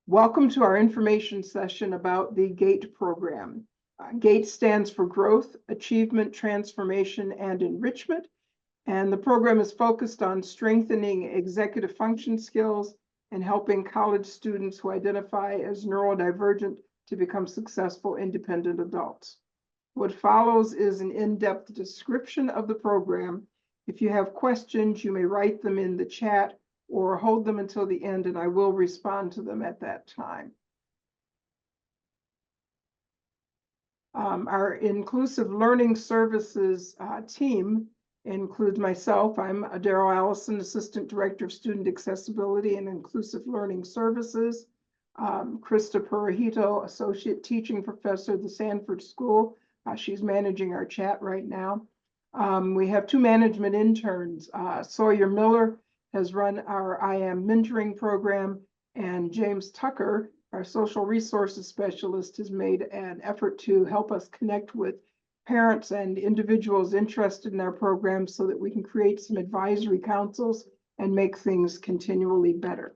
Welcome to our information session about the GATE program. GATE stands for Growth, Achievement, Transformation, and Enrichment. And the program is focused on strengthening executive function skills and helping college students who identify as neurodivergent to become successful independent adults. What follows is an in-depth description of the program. If you have questions, you may write them in the chat or hold them until the end, and I will respond to them at that time. Our Inclusive Learning Services team includes myself. I'm Daryl Allison, Assistant Director of Student Accessibility and Inclusive Learning Services. Krista Purahito, Associate Teaching Professor at the Sanford School. She's managing our chat right now. We have two management interns. Sawyer Miller has run our I Am Mentoring program, and James Tucker, our social resources specialist, has made an effort to help us connect with parents and individuals interested in our program so that we can create some advisory councils and make things continually better.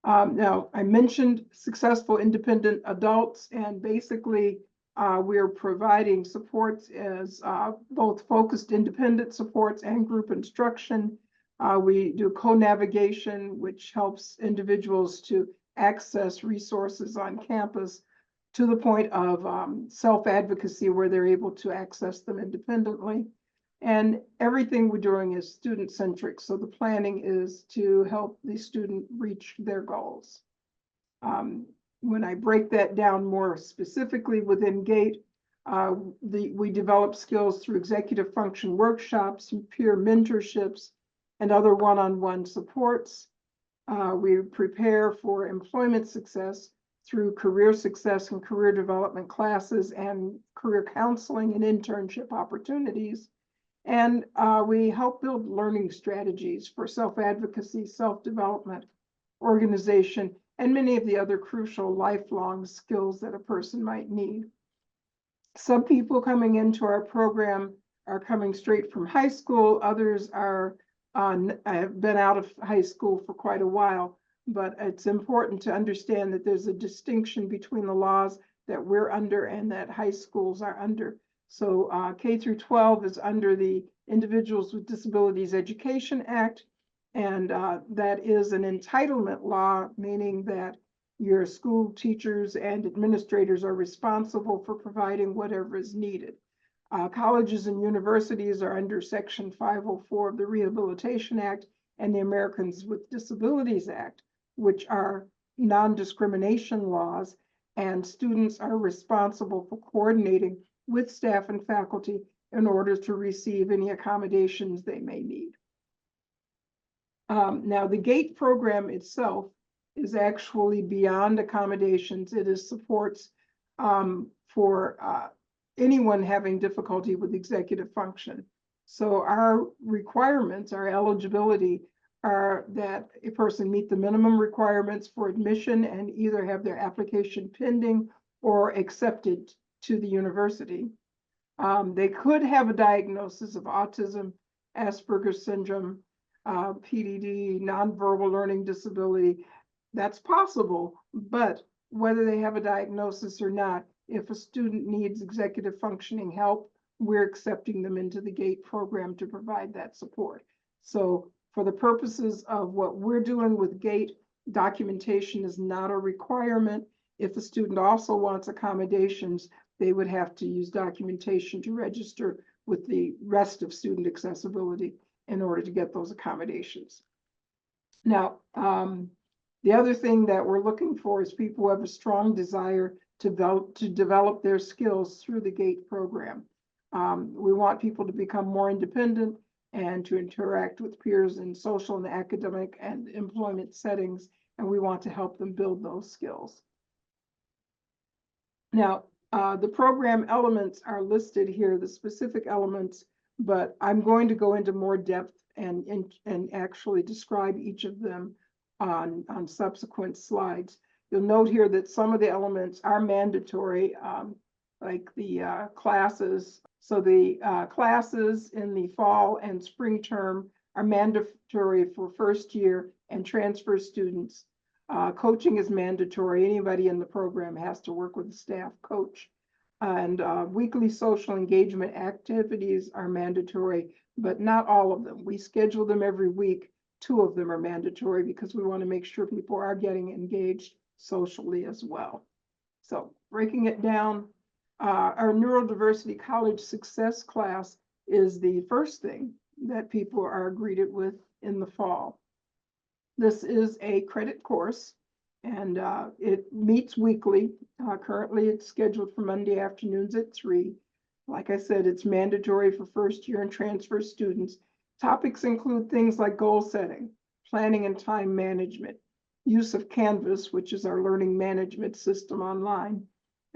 Now, I mentioned successful independent adults, and basically we're providing supports as both focused independent supports and group instruction. We do co-navigation, which helps individuals to access resources on campus to the point of self-advocacy where they're able to access them independently. And everything we're doing is student-centric, so the planning is to help the student reach their goals. When I break that down more specifically within GATE, we develop skills through executive function workshops, peer mentorships, and other one-on-one supports. We prepare for employment success through career success and career development classes and career counseling and internship opportunities. And we help build learning strategies for self-advocacy, self-development, organization, and many of the other crucial lifelong skills that a person might need. Some people coming into our program are coming straight from high school. Others have been out of high school for quite a while, but it's important to understand that there's a distinction between the laws that we're under and that high schools are under. So K through 12 is under the Individuals with Disabilities Education Act, and that is an entitlement law, meaning that your school teachers and administrators are responsible for providing whatever is needed. Colleges and universities are under Section 504 of the Rehabilitation Act and the Americans with Disabilities Act, which are non-discrimination laws, and students are responsible for coordinating with staff and faculty in order to receive any accommodations they may need. Now, the GATE program itself is actually beyond accommodations. It is supports for anyone having difficulty with executive function. So our requirements, our eligibility, are that a person meet the minimum requirements for admission and either have their application pending or accepted to the university. They could have a diagnosis of autism, Asperger's syndrome, PDD, nonverbal learning disability. That's possible, but whether they have a diagnosis or not, if a student needs executive functioning help, we're accepting them into the GATE program to provide that support. So for the purposes of what we're doing with GATE, documentation is not a requirement. If a student also wants accommodations, they would have to use documentation to register with the rest of student accessibility in order to get those accommodations. Now, the other thing that we're looking for is people who have a strong desire to develop their skills through the GATE program. We want people to become more independent and to interact with peers in social and academic and employment settings, and we want to help them build those skills. Now, the program elements are listed here, the specific elements, but I'm going to go into more depth and actually describe each of them on subsequent slides. You'll note here that some of the elements are mandatory, like the classes. So the classes in the fall and spring term are mandatory for first year and transfer students. Coaching is mandatory. Anybody in the program has to work with a staff coach. And weekly social engagement activities are mandatory, but not all of them. We schedule them every week. 2 of them are mandatory because we want to make sure people are getting engaged socially as well. So breaking it down, our neurodiversity college success class is the first thing that people are greeted with in the fall. This is a credit course, and it meets weekly. Currently, it's scheduled for Monday afternoons at 3. Like I said, it's mandatory for first year and transfer students. Topics include things like goal setting, planning and time management, use of Canvas, which is our learning management system online,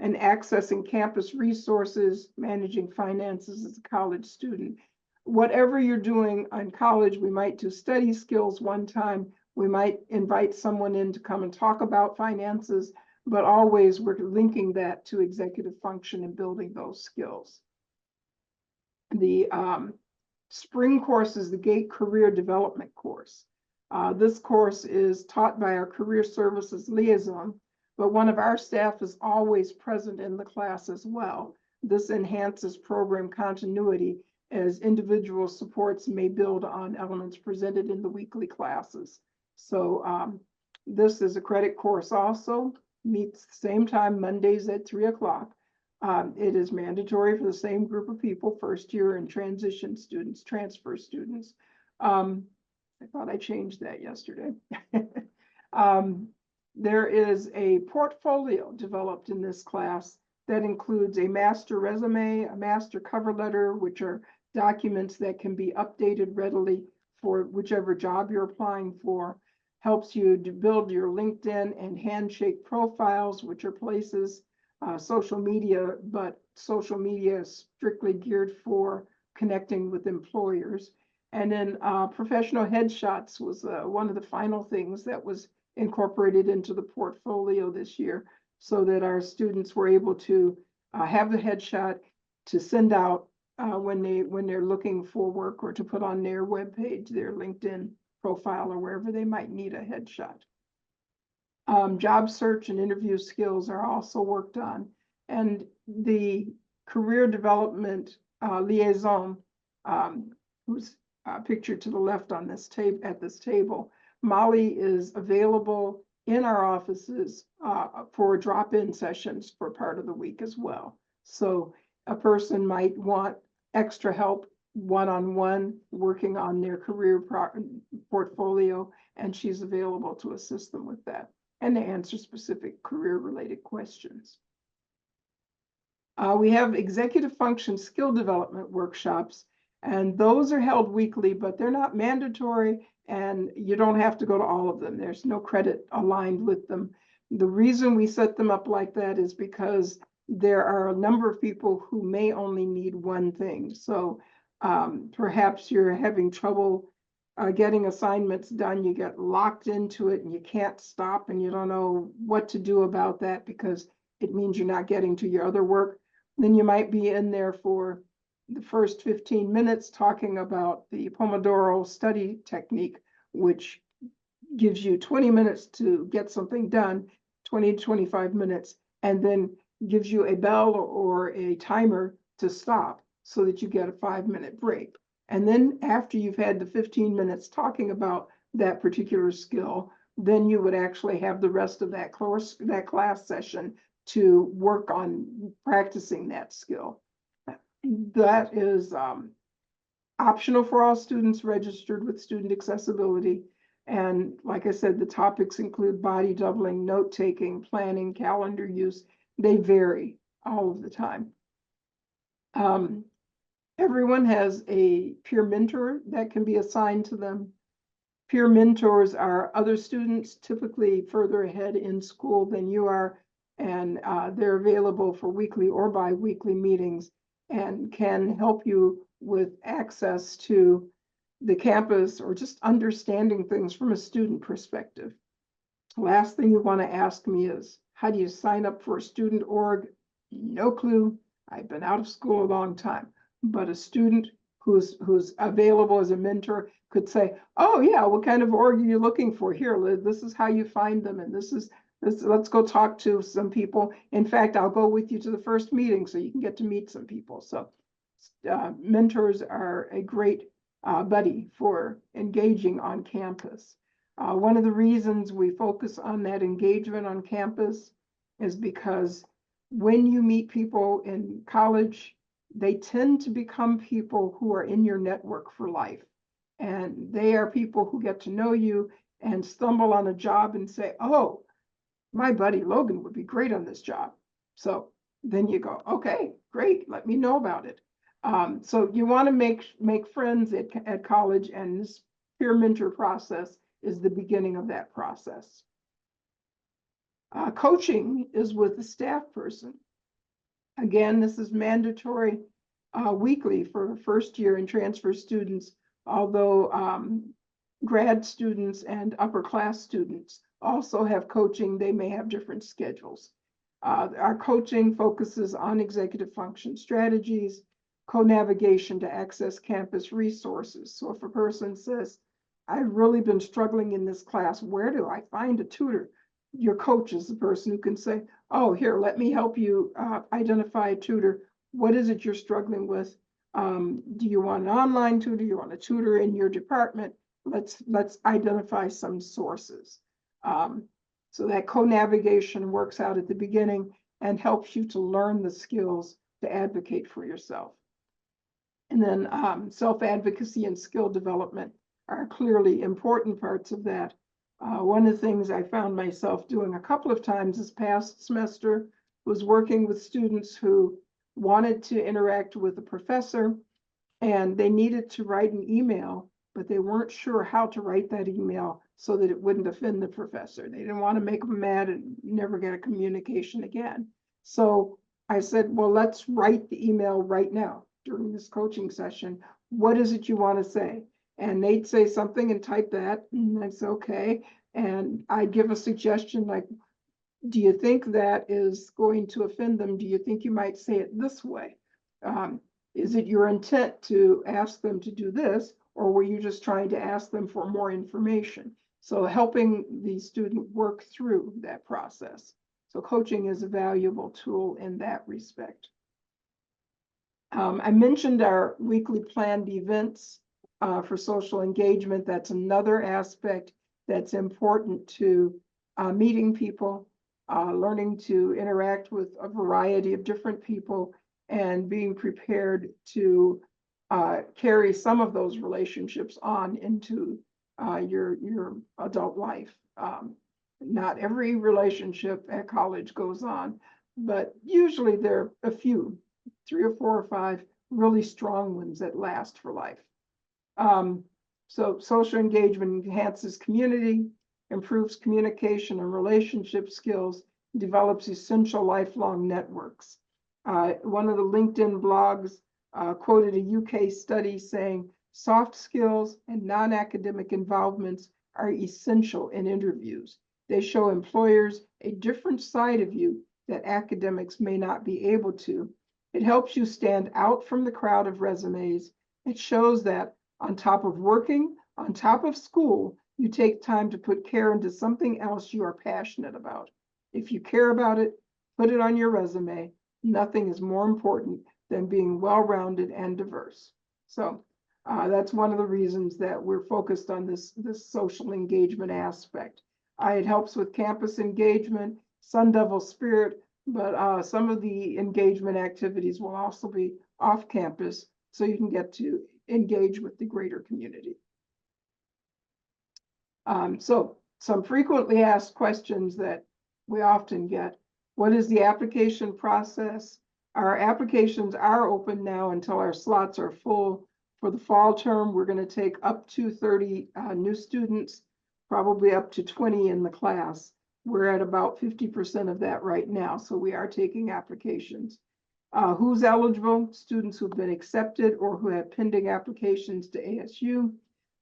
and accessing campus resources, managing finances as a college student. Whatever you're doing in college, we might do study skills one time. We might invite someone in to come and talk about finances, but always we're linking that to executive function and building those skills. The spring course is the GATE Career Development course. This course is taught by our Career Services Liaison, but one of our staff is always present in the class as well. This enhances program continuity as individual supports may build on elements presented in the weekly classes. So this is a credit course also, meets the same time, Mondays at 3 o'clock. It is mandatory for the same group of people, first year and transition students, transfer students. I thought I changed that yesterday. There is a portfolio developed in this class that includes a master resume, a master cover letter, which are documents that can be updated readily for whichever job you're applying for, helps you to build your LinkedIn and Handshake profiles, which are places, social media, but social media is strictly geared for connecting with employers. And then professional headshots was one of the final things that was incorporated into the portfolio this year, so that our students were able to have the headshot to send out when they're looking for work, or to put on their webpage, their LinkedIn profile, or wherever they might need a headshot. Job search and interview skills are also worked on, and the career development liaison, who's pictured to the left on this at this table, Molly, is available in our offices for drop-in sessions for part of the week as well. So a person might want extra help one-on-one working on their career portfolio, and she's available to assist them with that and to answer specific career-related questions. We have executive function skill development workshops, and those are held weekly, but they're not mandatory, and you don't have to go to all of them. There's no credit aligned with them. The reason we set them up like that is because there are a number of people who may only need one thing. So perhaps you're having trouble getting assignments done. You get locked into it and you can't stop, and you don't know what to do about that because it means you're not getting to your other work. Then you might be in there for the first 15 minutes talking about the Pomodoro study technique, which gives you 20 minutes to get something done, 20 to 25 minutes, and then gives you a bell or a timer to stop so that you get a 5-minute break. And then after you've had the 15 minutes talking about that particular skill, then you would actually have the rest of that class session to work on practicing that skill. That is optional for all students registered with Student Accessibility. And like I said, the topics include body doubling, note-taking, planning, calendar use. They vary all of the time. Everyone has a peer mentor that can be assigned to them. Peer mentors are other students, typically further ahead in school than you are, and they're available for weekly or bi-weekly meetings and can help you with access to the campus or just understanding things from a student perspective. Last thing you want to ask me is, how do you sign up for a student org? No clue. I've been out of school a long time, but a student who's available as a mentor could say, oh yeah, what kind of org are you looking for? Here, this is how you find them, and this, let's go talk to some people. In fact, I'll go with you to the first meeting so you can get to meet some people. So mentors are a great buddy for engaging on campus. One of the reasons we focus on that engagement on campus is because when you meet people in college, they tend to become people who are in your network for life. And they are people who get to know you and stumble on a job and say, oh, my buddy Logan would be great on this job. So then you go, okay, great, let me know about it. So you want to make friends at college, and this peer mentor process is the beginning of that process. Coaching is with the staff person. Again, this is mandatory weekly for first year and transfer students, although grad students and upper class students also have coaching. They may have different schedules. Our coaching focuses on executive function strategies, co-navigation to access campus resources. So if a person says, I've really been struggling in this class, where do I find a tutor? Your coach is the person who can say, oh, here, let me help you identify a tutor. What is it you're struggling with? Do you want an online tutor? Do you want a tutor in your department? Let's identify some sources. So that co-navigation works out at the beginning and helps you to learn the skills to advocate for yourself. And then self-advocacy and skill development are clearly important parts of that. One of the things I found myself doing a couple of times this past semester was working with students who wanted to interact with a professor, and they needed to write an email, but they weren't sure how to write that email so that it wouldn't offend the professor. They didn't want to make them mad and never get a communication again. So I said, well, let's write the email right now during this coaching session. What is it you want to say? And they'd say something and type that, and I'd say, okay. And I'd give a suggestion like, do you think that is going to offend them? Do you think you might say it this way? Is it your intent to ask them to do this, or were you just trying to ask them for more information? So helping the student work through that process. So coaching is a valuable tool in that respect. I mentioned our weekly planned events for social engagement. That's another aspect that's important to meeting people, learning to interact with a variety of different people, and being prepared to carry some of those relationships on into your adult life. Not every relationship at college goes on, but usually there are a few, 3 or 4 or 5 really strong ones that last for life. So social engagement enhances community, improves communication and relationship skills, develops essential lifelong networks. One of the LinkedIn blogs quoted a UK study saying soft skills and non-academic involvements are essential in interviews. They show employers a different side of you that academics may not be able to. It helps you stand out from the crowd of resumes. It shows that on top of working, on top of school, you take time to put care into something else you are passionate about. If you care about it, put it on your resume. Nothing is more important than being well-rounded and diverse. So that's one of the reasons that we're focused on this social engagement aspect. It helps with campus engagement, Sun Devil spirit, but some of the engagement activities will also be off campus, so you can get to engage with the greater community. So some frequently asked questions that we often get. What is the application process? Our applications are open now until our slots are full. For the fall term, we're going to take up to 30 new students, probably up to 20 in the class. We're at about 50% of that right now, so we are taking applications. Who's eligible? Students who've been accepted or who have pending applications to ASU.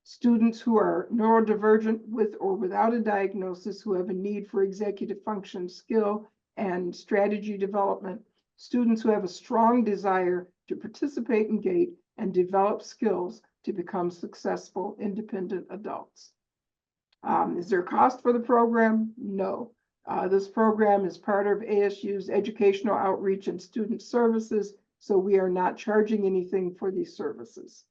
Students who are neurodivergent with or without a diagnosis who have a need for executive function skill and strategy development. Students who have a strong desire to participate in GATE and develop skills to become successful independent adults. Is there a cost for the program? No. This program is part of ASU's educational outreach and student services, so we are not charging anything for these services.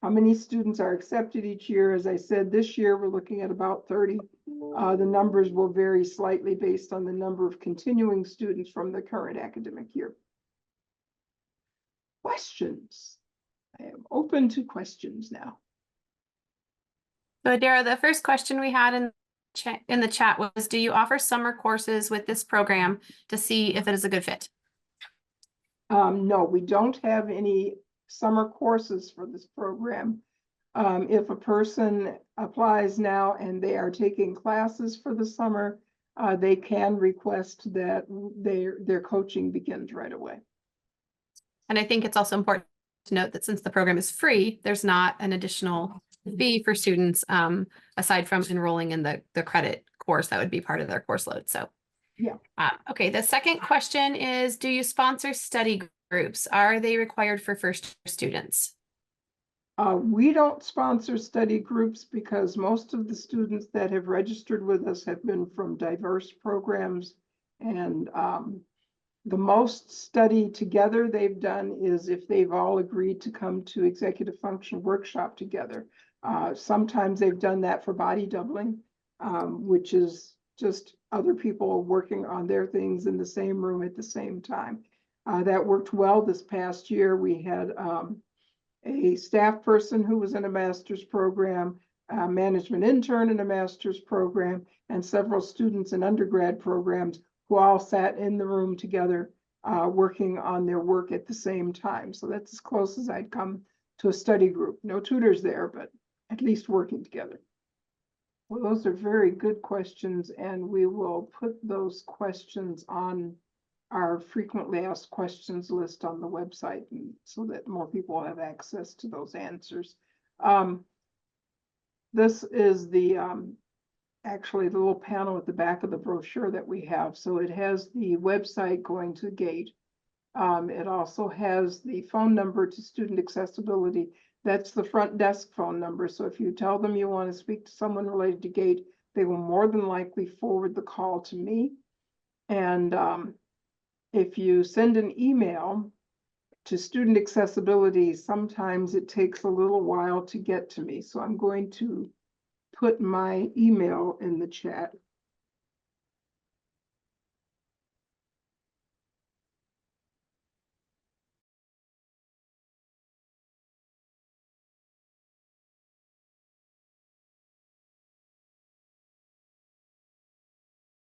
How many students are accepted each year? As I said, this year we're looking at about 30. The numbers will vary slightly based on the number of continuing students from the current academic year. Questions? I am open to questions now. So Adara, the first question we had in the chat was, do you offer summer courses with this program to see if it is a good fit? No, we don't have any summer courses for this program. If a person applies now and they are taking classes for the summer, they can request that their coaching begins right away. And I think it's also important to note that since the program is free, there's not an additional fee for students aside from enrolling in the credit course that would be part of their course load. So yeah. Okay, the second question is, do you sponsor study groups? Are they required for first-year students? We don't sponsor study groups because most of the students that have registered with us have been from diverse programs, and the most study together they've done is if they've all agreed to come to executive function workshop together. Sometimes they've done that for body doubling, which is just other people working on their things in the same room at the same time. That worked well this past year. We had a staff person who was in a master's program, a management intern in a master's program, and several students in undergrad programs who all sat in the room together working on their work at the same time. So that's as close as I'd come to a study group. No tutors there, but at least working together. Well, those are very good questions, and we will put those questions on our frequently asked questions list on the website, and so that more people have access to those answers. This is the actually the little panel at the back of the brochure that we have. So it has the website going to GATE. It also has the phone number to Student Accessibility. That's the front desk phone number. So if you tell them you want to speak to someone related to GATE, they will more than likely forward the call to me. And if you send an email to Student Accessibility, sometimes it takes a little while to get to me. So I'm going to put my email in the chat.